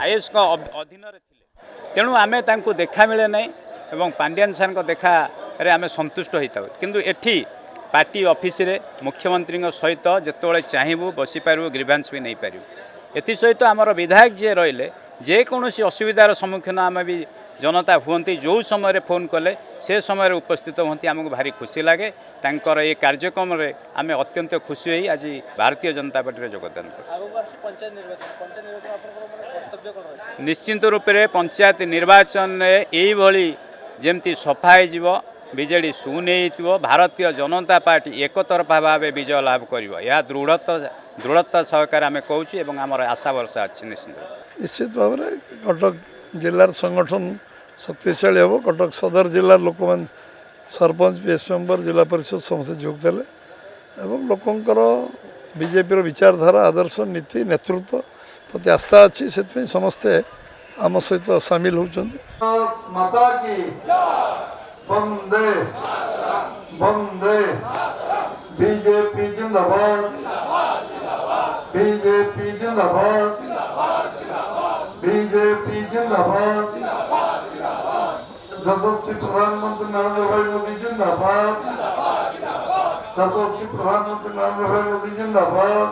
IAS अधीन तेणु आम देखा मिले ना और पांड्यान सार देखा आम संतुष्ट होता किंतु एठी पार्टी ऑफिस रे मुख्यमंत्री सहित जिते चाहबू बसीपारू ग्रीवांस भी नहीं पारू एसत आमर विधायक जी रहिले जेकोसी असुविधार सम्मुखीन आम भी जनता हुंती जो समय फोन कले से समय उपस्थित होती आमको भारी खुशी लगे तांकर ये कार्यक्रम रे आम अत्यंत खुशी हुई आज भारतीय जनता पार्टी योगदान निश्चिंत रूप से पंचायत निर्वाचन में यही जमती सफा हो बीजेडी शून्य भारतीय जनता पार्टी एक तरफा भाव विजय लाभ कर यह दृढ़ता सहकार आम कहूँ आमर आशा वर्षा अच्छी निश्चित भाव में कटक जिलार संगठन शक्तिशाली हम कटक सदर जिला लोक मान सरपंच पीएस मेंबर जिला परिषद समस्त जोगदेले एवं लोकंकर बीजेपी विचारधारा आदर्श नीति नेतृत्व प्रति आस्था अच्छी से समस्ते आम सहित सामिल होती बीजेपी जिंदाबाद बीजेपी जिंदाबाद बीजेपी जिंदाबाद यशस्वी प्रधानमंत्री नरेंद्र भाई मोदी जिंदाबाद यशस्वी प्रधानमंत्री नरेंद्र भाई मोदी जिंदाबाद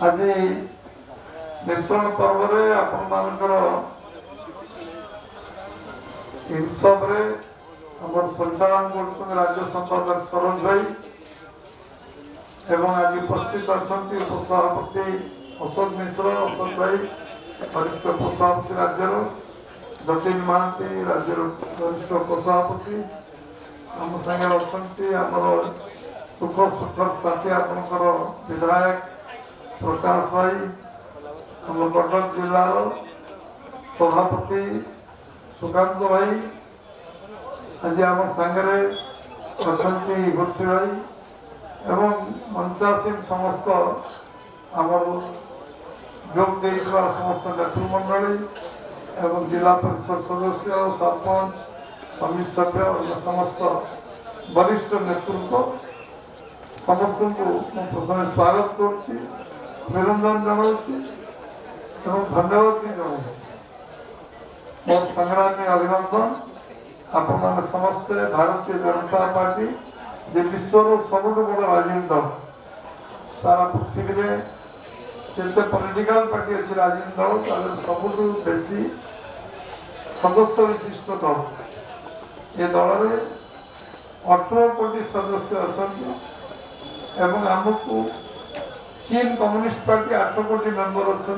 आज मिश्रण पर्व आपण उत्सव संचालन कर राज्य संपादक सरोज भाई एवं आज उपस्थित अच्छा उपसभापति अशोक मिश्र अशोक भाई वरिष्ठ उपसभापति राज्य जतिन महांती राज्य वरिष्ठ उपसभापति आम सागर अच्छा सुख सुखर साथी आपंकर विधायक प्रकाश भाई आम कटक जिलार सभापति सुकांत भाई आज आम सागरे अच्छा गुरसी भाई एवं मंचासीन समस्त आमर जोग दे समस्त नेतृमंडली एवं जिला परिषद सदस्य सरपंच समिति सभ्य और समस्त वरिष्ठ नेतृत्व समस्त को प्रथम स्वागत करभिनंदन जनाऊँ धन्यवाद भी जनाऊँ मोर संग्रामी अभिनंदन आपण मैंने समस्ते भारतीय जनता पार्टी जे विश्वर सबुठ बड़ राजनीतिक दल सारा पृथ्वी में जिते पॉलिटिकल पार्टी अच्छी राजनीतिक दल सबुठ बेसी सदस्य विशिष्ट दल ये दल में 18 कोटी सदस्य अच्छा आमको चीन कम्युनिस्ट पार्टी 8 कोटी मेंबर अच्छा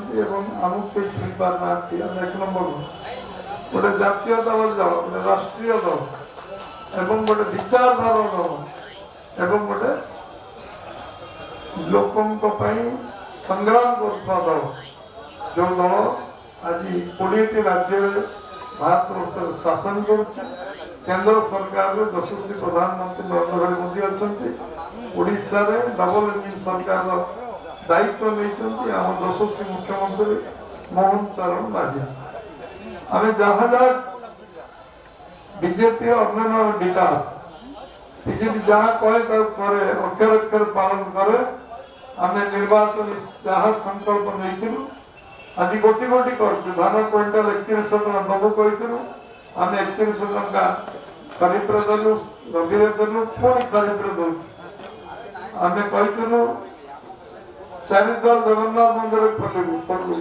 आमको छुई पार ना एक नंबर गोटे जातीय दल गोटे राष्ट्रीय दल एवं गोटे विचारधारा दल एवं गोटे लोकों संग्राम कर दल जो दल आज 20 राज्य भारत वर्ष शासन कर केंद्र सरकार यशस्वी प्रधानमंत्री नरेंद्र भाई मोदी अच्छा ओडिशा रे डबल इंजिन सरकार दायित्व नहीं आम यशस्वी मुख्यमंत्री मोहन चरण माझी आम जहाँ जहाँ बीजेपी अन्य विकास बीजेपी जहाँ कहे अक्षर अक्षर पालन करे आम निर्वाचन जहाँ संकल्प नहीं आज गोटी गोटी कर धान क्विंटाल 3100 टका दबू कही आम 3100 टका खरीफ देलु रबी देलु पुणी खरीफ दू आम कही 4 द्वार जगन्नाथ मंदिर खोलू पड़ू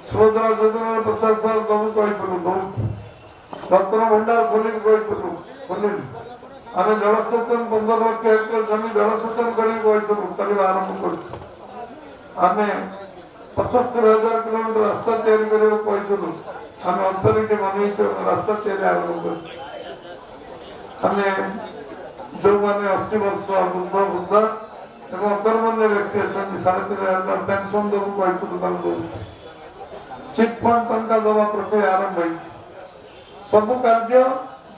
सुभद्रा योजना 50 साल दबू कही रत्न भंडार खोल खोलू आम जलसेचन 15 लाख हेक्टर जमी जलसेचन कर आरंभ करें 75,000 किलोमीटर रास्ता तैयारी करूँ आम अथॉरिटी मन रास्ता तैयारी आरंभ कर जो मैंने 80 वर्ष वृद्ध वृद्धा एवं अकर्मण्य व्यक्ति अच्छा 3,500 पेंशन देव कही चिटफंड टंका दवा प्रक्रिया आरंभ हो सब कार्य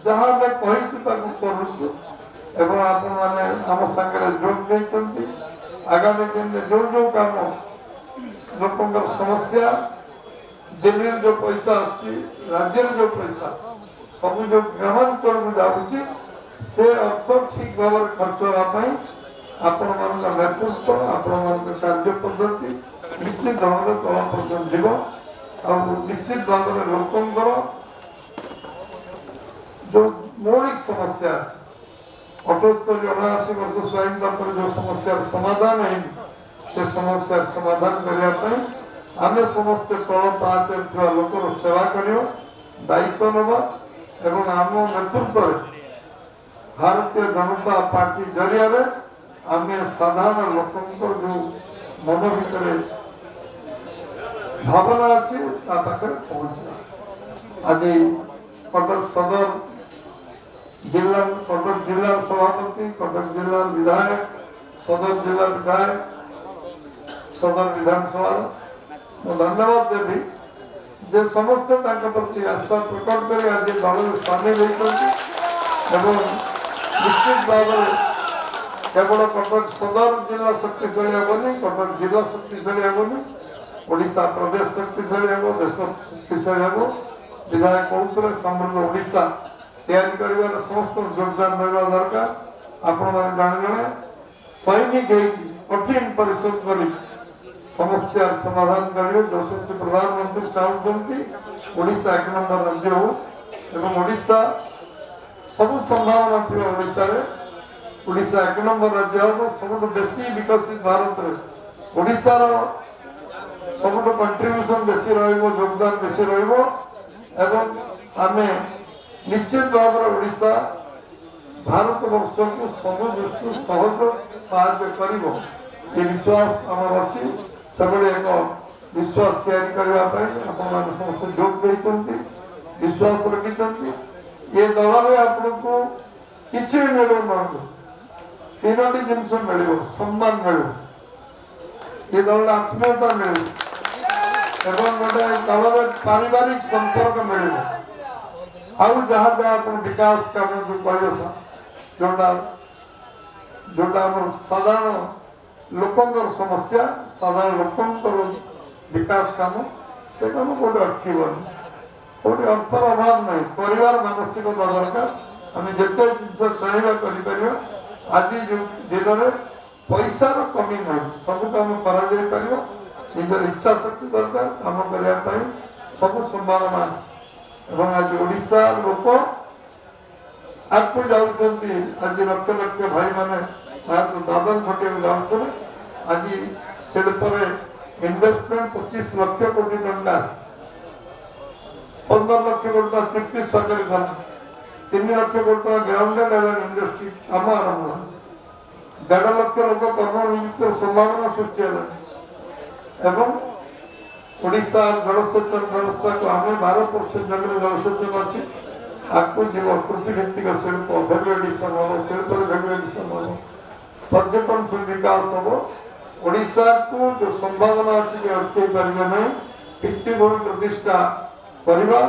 जहाँ कही करूँ आप आम सागर जोग देते आगामी दिन में जो जो काम लोक समस्या दिल्ली जो पैसा राज्य जो पैसा सब जो ग्रामांचल में जाऊँगी से अर्थ ठीक भाव खर्च होगापी आपण मान नेतृत्व आपण मान कार्य पद्धति निश्चित भाव में तल पर्यटन जीव निश्चित भाव में लोकंर जो मौलिक समस्या अच्छे 78 79 वर्ष स्वाधीनता पर जो समस्या समाधान है से समस्या समाधान करने आम समस्ते तल पाँच लोकर सेवा कर दायित्व नवा एवं आम नेतृत्व भारतीय जनता पार्टी जरिया आम साधारण लोक जो मन भर भावना अच्छी पहुंचा आज कटक सदर जिला कटक जिला सभापति कटक जिला विधायक सदर जिला विधायक सदर विधानसभा मैं धन्यवाद देवी जे समस्ते प्रति आस्था प्रकट कर आज दल सामिल होती निश्चित भाव केवल कटक सदर जिला शक्तिशाली हेनी कटक जिला शक्तिशाली हेनी ओडिशा प्रदेश शक्तिशाली हे देश शक्तिशाली हे विधायक कहते समृद्ध ओडिशा तैयारी कर समस्त योगदान रहा दरकार आपण मैंने जाने जाने सैनिक कठिन परिश्रम कर समस्या समाधान करेंगे यशस्वी प्रधानमंत्री चाहते ओडिशा 1 नंबर राज्य हो एवं ओडिशा सब संभावना थी ओडिशा 1 नंबर राज्य हम सब बेसी विकसित भारत में ओडिशा सब कंट्रीब्यूशन बेसी रोगदान बेसी एवं आम निश्चित भाव में ओडिशा भारत वर्ष को सब दृष्टि सहयोग साहाय्य कर विश्वास आम अच्छी सब एक विश्वास तैयारी करने समस्त जोग देते विश्वास रखिंट ये दल में आपको किसी भी मिल तीनो जिन मिल सम्मान मिल ये दल आत्मीयता मिल गोटे दल में पारिवारिक संपर्क मिल आउ जहाँ जहाँ विकास काम जो कह जोटा जोटा साधारण लोकंर समस्या साधारण लोकंर विकास काम से काम कौटे अटकबनी कौटे अर्थर अभाव नहीं परिवार मानसिकता दरकार आम जिते जिन चाहिए कर आज जो दिन में पैसार कमी ना सब कम कर निजर इच्छा शक्ति दरकार कम करने सब संभावना एवं आज ओडिशा लोक आगे जाऊँगी आज लक्ष लक्ष भाई मैंने दादन खटे जाऊँ आज शिल्प इन्वेस्टमेंट 25 लाख कोटी टंका 15 लाख कोटी टंका चुक्ति सरकारी धन 3 लाख कोटी टंका ग्राउंडेड एवं इंडस्ट्री आम आरंभ 1.5 लाख लोक कर्म नियुक्त संभावना सृष्टि एवं ओडिशा जलसेचन व्यवस्था को आम 12% जगह जलसेचन अच्छी आपको जीव कृषि भित्तिक शिल्प भैल्यू एडिशन हम शिल्प भैल्यू एडिशन हम पर्यटन से विकास हम ओडिशा को जो संभावना अच्छी अटकई पारे ना भित्तिभूमि प्रतिष्ठा करवा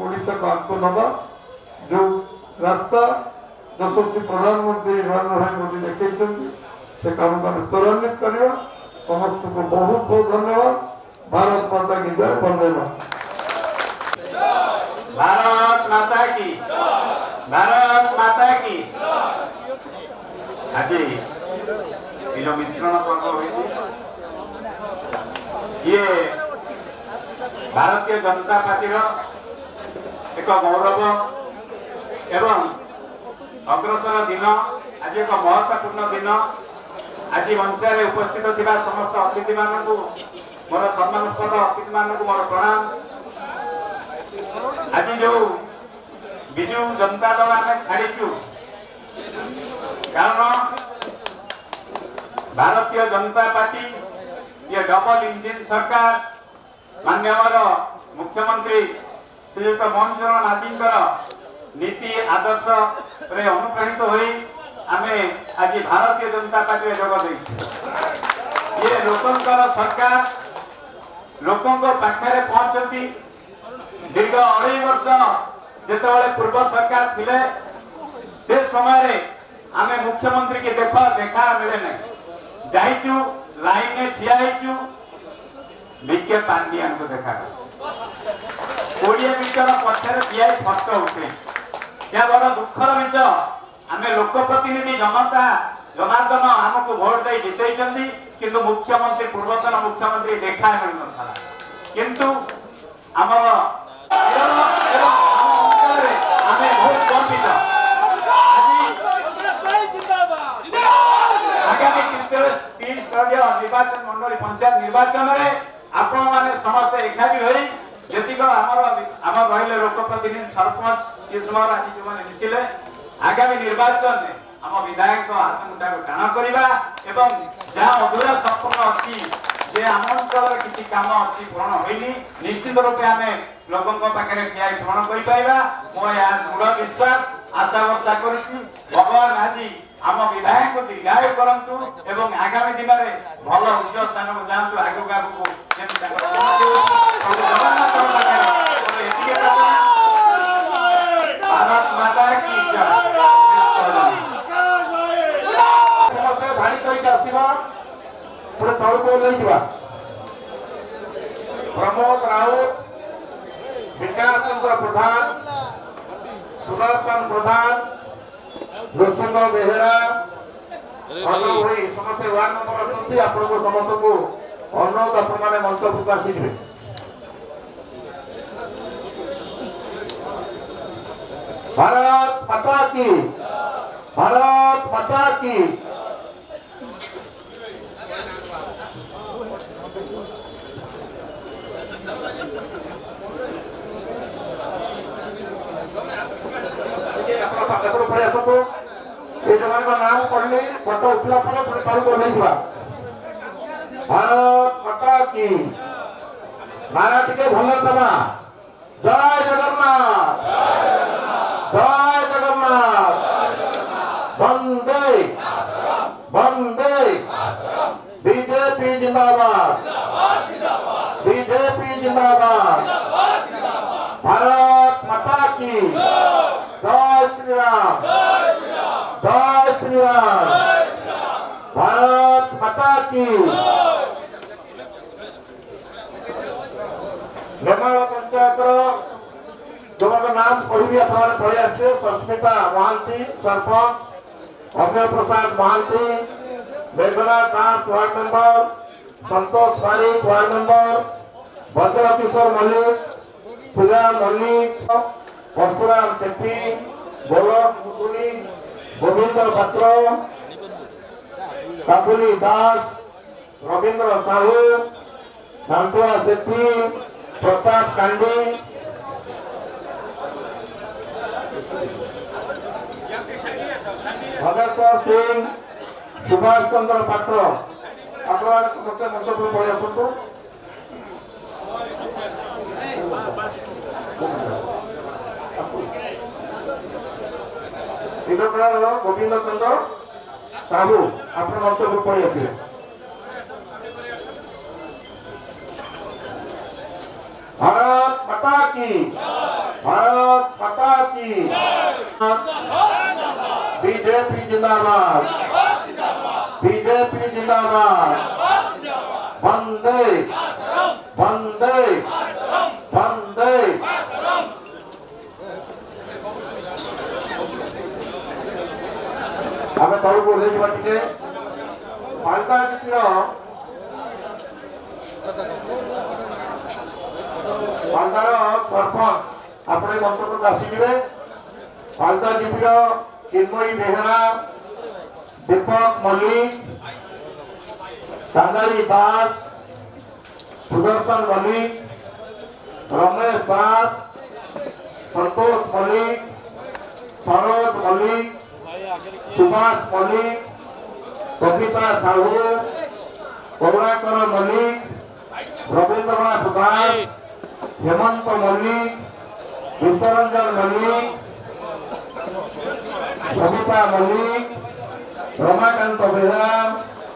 ओडिशा को आगे नवा जो रास्ता यशस्वी प्रधानमंत्री नरेंद्र भाई मोदी देखते से काम को त्वरान्वित करवा समस्त को बहुत बहुत धन्यवाद भारत माता की जय वंदे भारत माता की भारत माता की आज ये जो मिश्रण पर्व हुई ये भारतीय जनता पार्टी एक गौरव एवं अग्रसर दिन आज एक महत्वपूर्ण दिन आज मंचारे उपस्थित थिबा समस्त अतिथि मानकु मोर सम्मानस्पद अतिथि मानकु मोर प्रणाम आज जो विजु जनता दल आम छाड़ीचु कारण भारतीय जनता पार्टी ये डबल इंजिन सरकार माननीय मुख्यमंत्री श्रीयुक्त मोहन चरण माझी नीति आदर्श रे अनुप्राणित होई आमे आज भारतीय जनता पार्टी जोग दे ये लोकंकर सरकार लोकों पाखे पहुंचती दीर्घ 2.5 वर्ष जितेबाला पूर्व सरकार थिले से समय आमे मुख्यमंत्री के देखा मिले ना जाइचु लाइन में ठिया होइचु विके पांडियान को देखा 20 मीटर पछरे ठिया फोटो उठे क्या बड़ दुखर विषय आमे लोक प्रतिनिधि जनता जनार्दन आमको भोट दे जितैछंती किंतु मुख्यमंत्री पूर्वतन मुख्यमंत्री देखा मिल ना किंतु आमर आमे बहुत गर्वित आगामी त्रिस्तरीय निर्वाचन मंडली पंचायत निर्वाचन में आपण माने समस्त एकाठी होई जतिक आमर रहिले लोकप्रतिनिधि सरपंच ये समय आज जो माने मिसिले आगामी निर्वाचन में आम विधायक हाथ मुठा टाण करवा एवं जहाँ अधूरा संपूर्ण अच्छी जे आम अंचल किसी काम अच्छी पूर्ण होनी निश्चित रूपे आम लोकों पाखे ठिया पूर्ण कर मो दृढ़ विश्वास आशा वर्षा कर भगवान आज आम विधायक को दीर्घायु करंतु एवं आगामी दिन में भल उच्च स्थान को जातु आगक आगक भारत माता की जय भाड़ी करके आसवा पुणे तौक ओल्लैवा प्रमोद राउत विकास चंद्र प्रधान सुदर्शन प्रधान नृसिंह बेहेरा समस्त वार्ड नंबर अच्छी आपको समस्त को अनुरोध आपण मैंने मंच को आसिबे भारत माता की भारत माता की नाम पढ़ले फोटो उठला भारत माता की नारा टिके भल दबा जय जगन्नाथ जय जगन्नाथ वंदे वंदे बीजेपी जिंदाबाद बीजेपी जिंदाबाद भारत माता की जय श्री राम जय श्री राम भारत माता की नेमाल पंचायत जो नाम पढ़ी अपने पढ़ी आसे सस्मिता महांती सरपंच अभय प्रसाद महांती मेघना दास वार्ड मेंबर संतोष पारिक वार्ड मेंबर भद्र किशोर मल्लिक श्रीराम मल्लिक परशुराम सेठी गोलक मुदुली गोविंद पात्र काबुली दास रवींद्र साहू शांतुआ सेठी प्रताप कांडी भगेश्वर सिंह सुभाष चंद्र पात्र अपना मंच पर पढ़ी आसतु गोविंद चंद्र साहू अपने मंच पर पढ़ी आसिए भारत माता की भारत माता की बीजेपी जिंदाबाद बीजेपी जिंदाबाद वंदे वंदे वंदे आम तौक ओल्लैवा टे मालदा जीपीर मालदार सरपंच अपने मंच को आसिबे मालदा जीपीर चिन्मयी बेहेरा दीपक मल्लिक कांगारी दास सुदर्शन मल्लिक रमेश दास संतोष मल्लिक सरोज मल्लिक सुभाष मल्लिक कविता साहू करुणाकर मल्लिक रवींद्रनाथ दास हेमंत मल्लिक विश्वरंजन मल्लिक सविता मल्लिक रमाकांत बेहेरा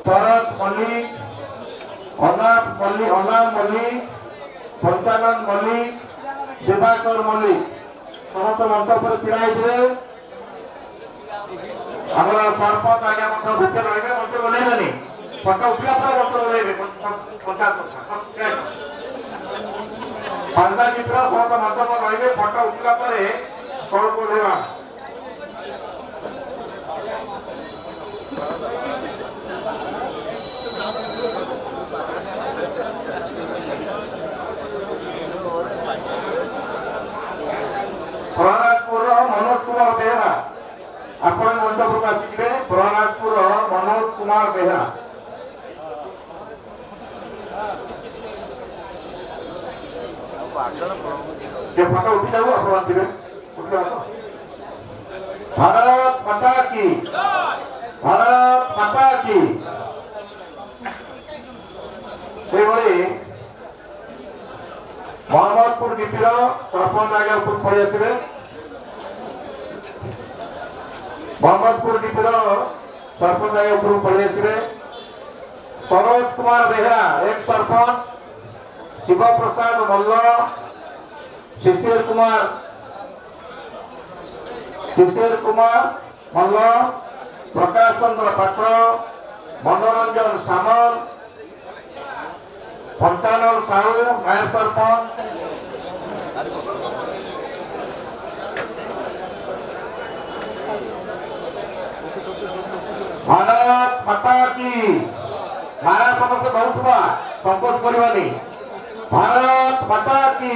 शरद मल्लिक अनाम मल्लिक पंचानंद मल्लिक दिवाकर मल्लिक समस्त मंच पर पीड़ा आमर सरपंच आज्ञा भितर रही मंच ओल्लैबे फोटो उठला मंच ओल्लैबे पांडा जीपीर समस्त मंच पर रही फोटो उठला तौक ओल्लैवा ପ୍ରହ୍ଲାଦପୁରର ମନୋଜ କୁମାର ବେହେରା ଆପଣ ମଣ୍ଡପକୁ ଆସିଯିବେ। ପ୍ରହ୍ଲାଦପୁରର ମନୋଜ କୁମାର ବେହେରା। ସେ ଫଟୋ ଉଠି ଯାଉ ଆପଣ ଆସିବେ। ଭାରତ ମାତା କି, ଭାରତ ମାତା କି। ସେହିଭଳି ମହମ୍ମଦପୁର ଡିପିର ସରପଞ୍ଚ ଆଜ୍ଞା ଉପରକୁ ପଳେଇ ଆସିବେ। ମହମ୍ମଦପୁର ଡିପିର ସରପଞ୍ଚ ଆଜ୍ଞା ଉପରକୁ ପଳେଇ ଆସିବେ। ସରୋଜ କୁମାର ବେହେରା ଏକ ସରପଞ୍ଚ, ଶିବ ପ୍ରସାଦ ମଲ୍ଲ, ଶିଶିର କୁମାର ମଲ୍ଲ, ପ୍ରକାଶ ଚନ୍ଦ୍ର ପାତ୍ର, ମନୋରଞ୍ଜନ ସାମଲ, ପଞ୍ଚାନନ ସାହୁ ନାୟକ ସରପଞ୍ଚ, ଭାରତ ମାତା କି। ନାରା ସମସ୍ତେ ଦଉଥିବା ସଂକୋଚ କରିବାନି। ଭାରତ ମାତା କି,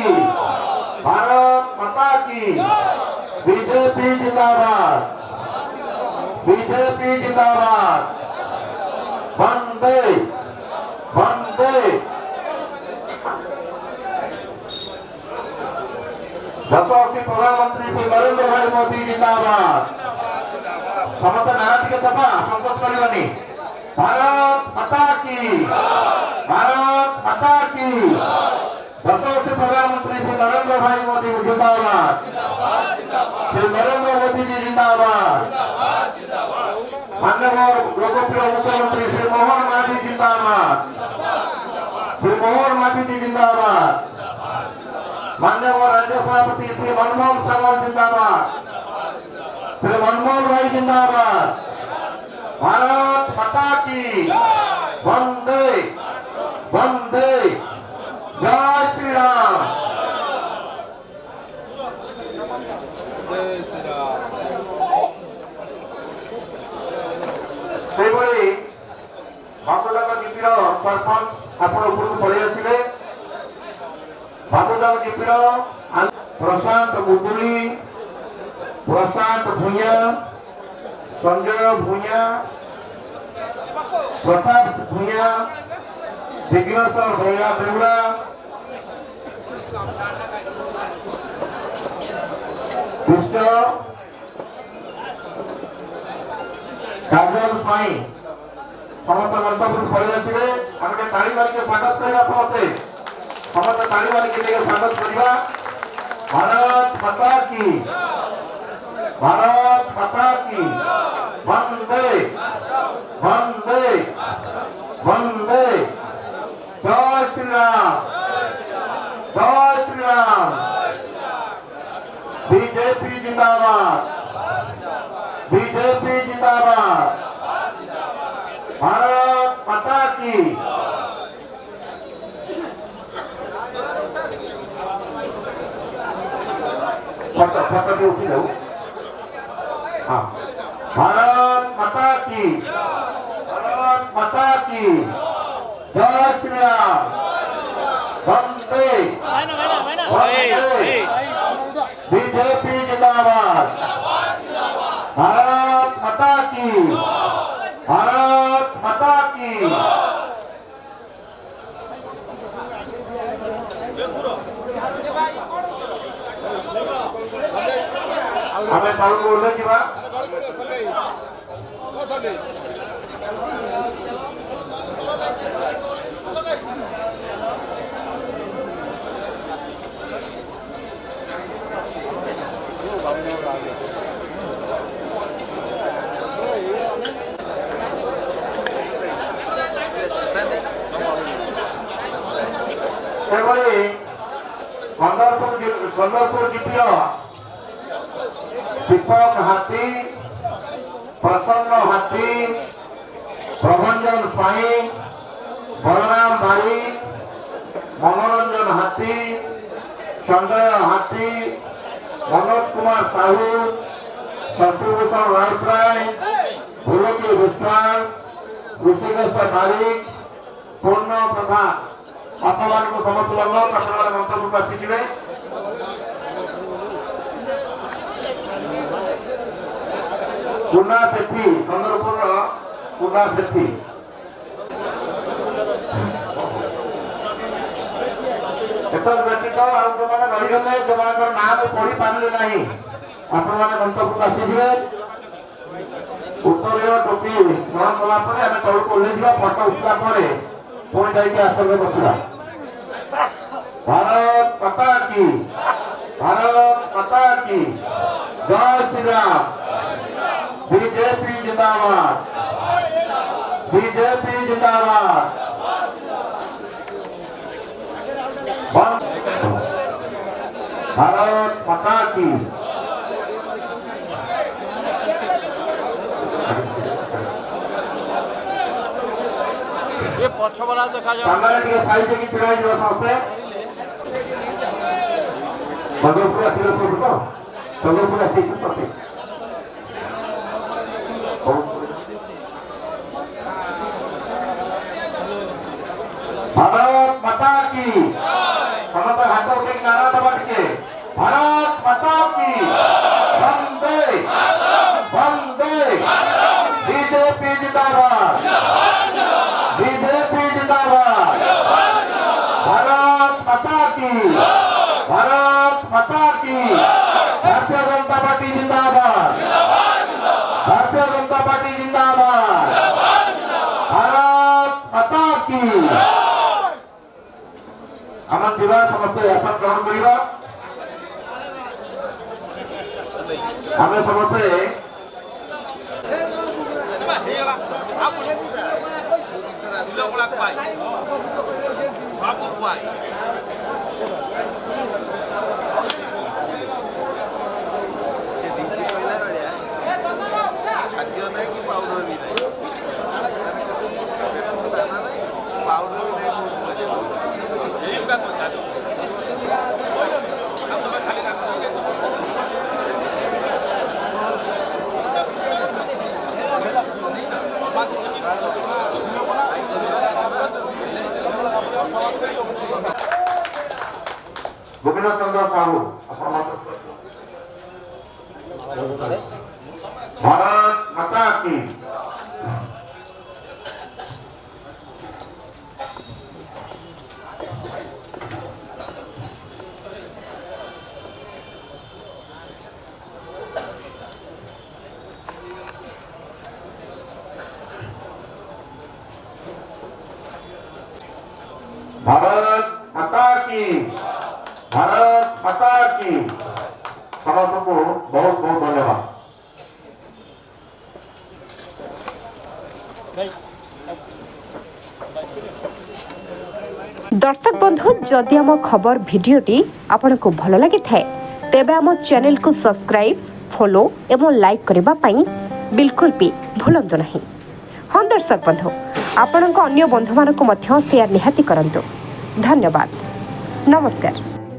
ଭାରତ ମାତା କି। बीजेपी जिंदाबाद, बीजेपी जिंदाबाद। वंदे वंदे। यशस्वी प्रधानमंत्री श्री नरेंद्र भाई मोदी जिंदाबाद। समस्त नारा टिके दबा संकोच करवानी। भारत माता की, भारत माता की। यशस्वी प्रधानमंत्री श्री नरेंद्र भाई मोदी जिंदाबाद, श्री नरेंद्र मोदी जी जिंदाबाद। माननीय लोकप्रिय मुख्यमंत्री श्री मोहन मांझी जिंदाबाद, श्री मोहन मांझी जी जिंदाबाद। माननीय राज्य सभापति श्री मनमोहन सावल जिंदाबाद, श्री मनमोहन भाई जिंदाबाद। भारत माता की। वंदे वंदे। जय श्री राम। ସେହିଭଳି ବାବୁଦାଗ ଡିପିର ସରପଞ୍ଚ ଆପଣ ଉପରକୁ ପଳେଇ ଆସିବେ। ବାବୁଦାଗ ଡିପିର ପ୍ରଶାନ୍ତ ମୁଦୁଲି, ପ୍ରଶାନ୍ତ ଭୂୟାଁ, ସଞ୍ଜୟ ଭୂୟାଁ, ପ୍ରତାପ ଭୂୟାଁ, ବିଘ୍ନେଶ୍ୱର ବେହୁରା, କୃଷ୍ଣ କାଜଲ ସ୍ୱାଇଁ ସମସ୍ତ ମନ୍ତବ୍ୟକୁ ପଳେଇ ଆସିବେ। ଆମେ ଟିକେ ତାଳି ମାରିକି ସ୍ୱାଗତ କରିବା। ସମସ୍ତେ ତାଳି ମାରିକି ଟିକେ ସ୍ୱାଗତ କରିବା। ଭାରତ ମାତା କି, ଭାରତ ମାତା କି। वंदे वंदे वंदे। जय श्री राम, जय श्री राम। बीजेपी जिंदाबाद, बीजेपी जिंदाबाद। भारत माता की। फोटो फोटो उठी जाओ। हाँ, भारत माता की, भारत माता की। जय श्री राम। वंदे वंदे। बीजेपी जिंदाबाद, भारत माता की, भारत माता की। हमें तौल बोले जी बात चंद्रपुर जीपीओ दीपक हाथी, प्रसन्न हाथी, प्रभंजन स्वाई, बलराम बारी, मनोरंजन हाथी, संजय हाथी, मनोज कुमार साहू, शशिभूषण राउतराय, भूलोकी विश्वाल, ऋषिकेश बारिक, ପୂର୍ଣ୍ଣ ପ୍ରଧାନ ଆପଣମାନଙ୍କୁ ସମସ୍ତ ବର୍ଗ ଆପଣମାନେ ମନ୍ତବ୍ୟକୁ ଆସିଯିବେ। ପୁନା ସେଠୀ ଚନ୍ଦ୍ରପୁରର ପୁନା ସେଠୀ ଏତଦ୍ ବ୍ୟତୀତ ଆଉ ଯେଉଁମାନେ ରହିଗଲେ ସେମାନଙ୍କର ନାଁ ମୁଁ ପଢି ପାରିଲି ନାହିଁ ଆପଣମାନେ ମନ୍ତବ୍ୟକୁ ଆସିଯିବେ। ଉତ୍ତରୀୟ ଟୋପି ଗ୍ରହଣ କଲା ପରେ ଆମେ ତଳକୁ ଓହ୍ଲେଇଯିବା। ଫଟୋ ଉଠିଲା ପରେ ପୁଣି ଯାଇକି ଆସନରେ ବସିବା। ଭାରତ ମାତା କି, ଭାରତ ମାତା କି, ଜୟ ଶ୍ରୀରାମ। बीजेपी जिंदाबाद, बीजेपी जिंदाबाद। भारत माता की। ये पछवाला देखा जाए सामने टिके साइड की छिड़ा जियो समस्ते बदलपुर आसीले सब तो बदलपुर आसी पते भारत माता की। समस्त हाथ उठे नारा दबा टिके भारत माता की। वंदे वंदे। बीजेपी जिंदाबाद, बीजेपी जिंदाबाद। भारत माता की, भारत माता की। भारतीय जनता पार्टी जिंदाबाद, भारतीय जनता पार्टी जिंदाबाद। भारत माता की। आम दिवा समस्त आसन ग्रहण करिबा। आम समस्ते गोविंद चंद्र साहू भारत माता की। भारत माता की, भारत माता की। समस्त को बहुत बहुत धन्यवाद। दर्शक बंधु जदि आम खबर भिडियोटी आपको भल लगी थाए तेबे आम चैनल को सब्सक्राइब, फॉलो एवं लाइक करने पाई बिल्कुल भी भूलंतु नहीं। हाँ दर्शक बंधु आपण अन्य बंधु मानक शेयर निहाती करंतु। धन्यवाद। नमस्कार।